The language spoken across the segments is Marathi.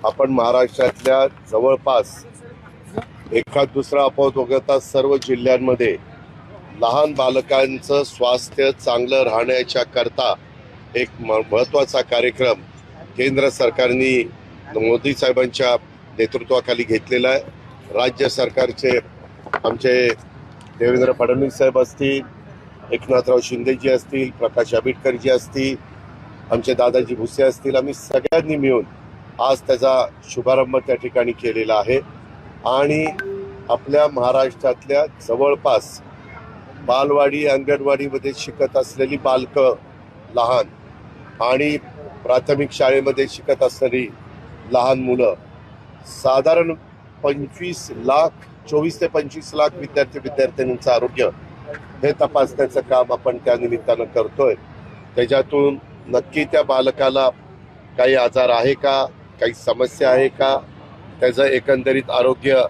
आपण महाराष्ट्रातल्या जवळपास एखाद दुसरा अपवाद वगळता सर्व जिल्ह्यांमध्ये लहान बालकांचं स्वास्थ्य चांगलं राहण्याच्या करता एक महत्त्वाचा कार्यक्रम केंद्र सरकारने मोदी साहेबांच्या नेतृत्वाखाली घेतलेला आहे. राज्य सरकारचे आमचे देवेंद्र फडणवीस साहेब असतील, एकनाथराव शिंदेजी असतील, प्रकाश आंबेडकरजी असतील, आमचे दादाजी भुसे असतील, आम्ही सगळ्यांनी मिळून आज त्याचा शुभारंभ त्या ठिकाणी केलेला आहे. आणि आपल्या महाराष्ट्रातल्या जवळपास बालवाडी अंगणवाडीमध्ये शिकत असलेली बालकं लहान आणि प्राथमिक शाळेमध्ये शिकत असलेली लहान मुलं साधारण 24 ते 25 लाख विद्यार्थ्यांचं आरोग्य हे तपासण्याचं काम आपण त्या निमित्तानं करतोय. त्याच्यातून नक्की त्या बालकाला काही आजार आहे का, काही समस्या आहे का, त्याचं एकंदरीत आरोग्य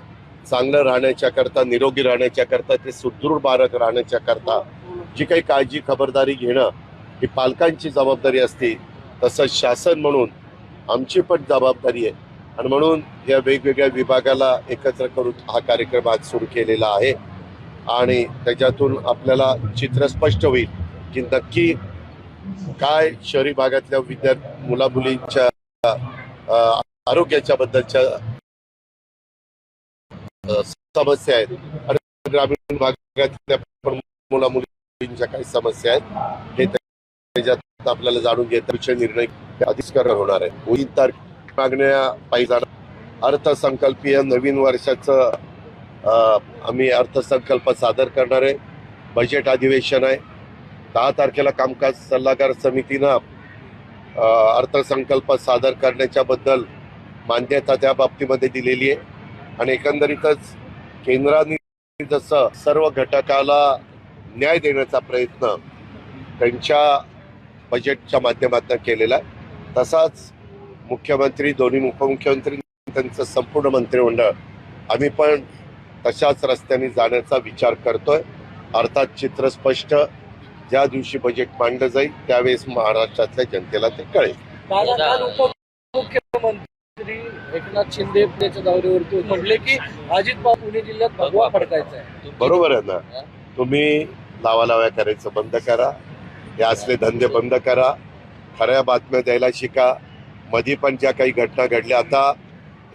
चांगलं राहण्याच्या करता, निरोगी राहण्याच्या करता, ते सुदृढ बालक राहण्याच्या करता जी काही काळजी खबरदारी घेणं ही पालकांची जबाबदारी असते, तसंच शासन म्हणून आमची पण जबाबदारी आहे. आणि म्हणून या वेगवेगळ्या विभागाला एकत्र करून हा कार्यक्रम आज सुरू केलेला आहे. आणि त्याच्यातून आपल्याला चित्र स्पष्ट होईल की नक्की काय शहरी भागातल्या मुला मुलींच्या आरोग्याच्या बद्दलच्या समस्या आहेत आणि ग्रामीण भागातल्या मुला मुलींच्या काही समस्या आहेत हे त्याच्यात आपल्याला जाणून घेण्याचा निर्णय अधिकार होणार आहे. 3 तारखेला मागण्या पाहिजे. अर्थसंकल्पीय नवीन वर्षाचं आम्ही अर्थसंकल्प सादर करणार आहे. बजेट अधिवेशन आहे. 10 तारखेला कामकाज सल्लागार समितीनं अर्थसंकल्प सादर करण्याच्या बद्दल मान्यता त्या बाबतीमध्ये दिलेली आहे. आणि एकंदरीतच केंद्राने जसं सर्व घटकाला न्याय देण्याचा प्रयत्न त्यांच्या बजेटच्या माध्यमातून केलेला आहे, तसाच मुख्यमंत्री, दोन्ही उपमुख्यमंत्री, त्यांचं संपूर्ण मंत्रिमंडळ आम्ही पण तशाच रस्त्याने जाण्याचा विचार करतोय. अर्थात चित्र स्पष्ट ज्या दिवशी बजेट मांडलं जाईल त्यावेळेस महाराष्ट्रातल्या जनतेला ते कळेल. मुख्यमंत्री एकनाथ शिंदे पुण्याच्या दौऱ्यावरती म्हटले की अजित पवार पुणे जिल्ह्यात भगवा फडकायचा आहे. बरोबर आहे ना. तुम्ही लावालाव्या करायचं बंद करा, हे असले धंदे बंद करा, खऱ्या बातम्या द्यायला शिका. मध्ये पण ज्या काही घटना घडल्या, आता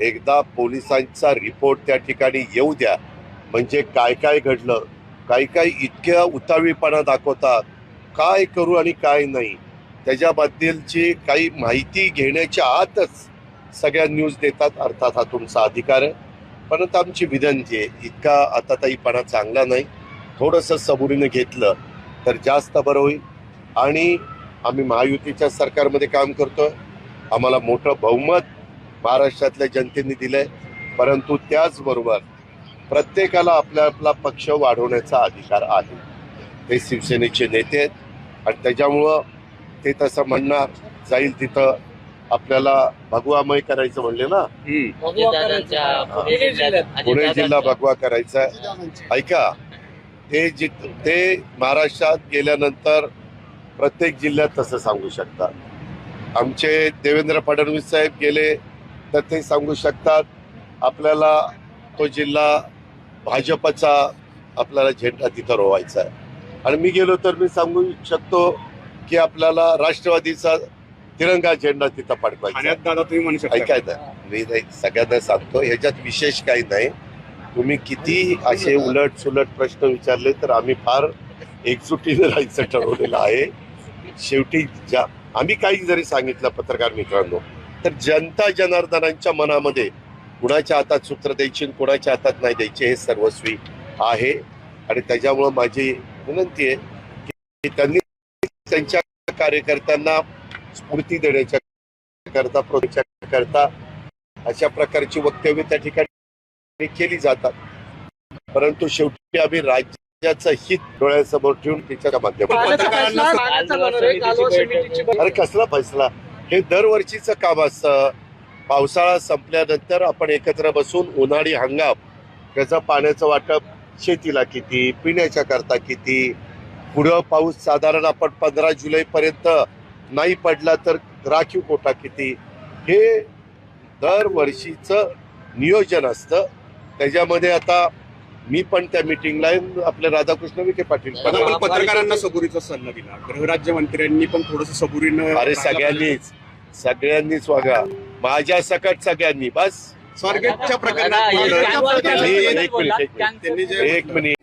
एकदा पोलिसांचा रिपोर्ट त्या ठिकाणी येऊ द्या, म्हणजे काय काय घडलं, काही इतक्या उतावीपणा दाखवतात, काय करू आणि काय नाही त्याच्याबद्दलची काही माहिती घेण्याच्या आतच सगळ्या न्यूज देतात. अर्थात हा तुमचा अधिकार आहे, परंतु आमची विनंती आहे, इतका आताताईपणा चांगला नाही. थोडंसं सबुरीने घेतलं तर जास्त बरं होईल. आणि आम्ही महायुतीच्या सरकारमध्ये काम करतोय, आम्हाला मोठं बहुमत महाराष्ट्रातल्या जनतेने दिलंय, परंतु त्याचबरोबर प्रत्येकाला आपला आपला पक्ष वाढवण्याचा अधिकार आहे. ते शिवसेनेचे नेते आहेत आणि त्याच्यामुळं ते तसं म्हणणार जाईल तिथं आपल्याला भगवामय करायचं म्हणले ना, पुणे जिल्हा भगवा करायचा आहे. ऐका, ते महाराष्ट्रात गेल्यानंतर प्रत्येक जिल्ह्यात तसं सांगू शकतात. आमचे देवेंद्र फडणवीस साहेब गेले तर ते सांगू शकतात आपल्याला तो जिल्हा भाजपचा आपल्याला झेंडा तिथं रोवायचा आहे. आणि मी गेलो तर मी सांगू शकतो की आपल्याला राष्ट्रवादीचा तिरंगा झेंडा तिथं फडकवायचा. ऐकायचं मी सगळ्यांना सांगतो, ह्याच्यात विशेष काही नाही. तुम्ही किती असे उलट सुलट प्रश्न विचारले तर आम्ही फार एकजुटीने राहायचं ठरवलेलं आहे. शेवटी आम्ही काही जरी सांगितलं पत्रकार मित्रांनो, तर जनता जनार्दनांच्या मनामध्ये कुणाच्या हातात सूत्र द्यायची कुणाच्या हातात नाही द्यायचे हे सर्वस्वी आहे. आणि त्याच्यामुळं माझी विनंती आहे की त्यांनी त्यांच्या कार्यकर्त्यांना स्फूर्ती देण्याच्या करता, प्रोत्साहन करता अशा प्रकारची वक्तव्य त्या ठिकाणी केली जातात. परंतु शेवटी आम्ही राज्याचं हित डोळ्यासमोर ठेवून त्याच्या माध्यमातून. अरे कसला फैसला, हे दरवर्षीचं काम असतं. पावसाळा संपल्यानंतर आपण एकत्र बसून उन्हाळी हंगाम त्याचं पाण्याचं वाटप शेतीला किती, पिण्याच्या करता किती, पुढं पाऊस साधारण आपण 15 जुलैपर्यंत नाही पडला तर राखीव कोटा किती, हे दरवर्षीचं नियोजन असतं. त्याच्यामध्ये आता मी पण त्या मिटिंगला आपले राधाकृष्ण विखे पाटील पण आपण पत्रकारांना सबुरीचा सल्ला दिला. गृहराज्यमंत्र्यांनी पण थोडस सबुरीनं अरे सगळ्यांनीच वागा, माझ्या सकट सगळ्यांनी. बस स्वारगेटच्या एक मिनिट त्यांनी जे एक मिनिट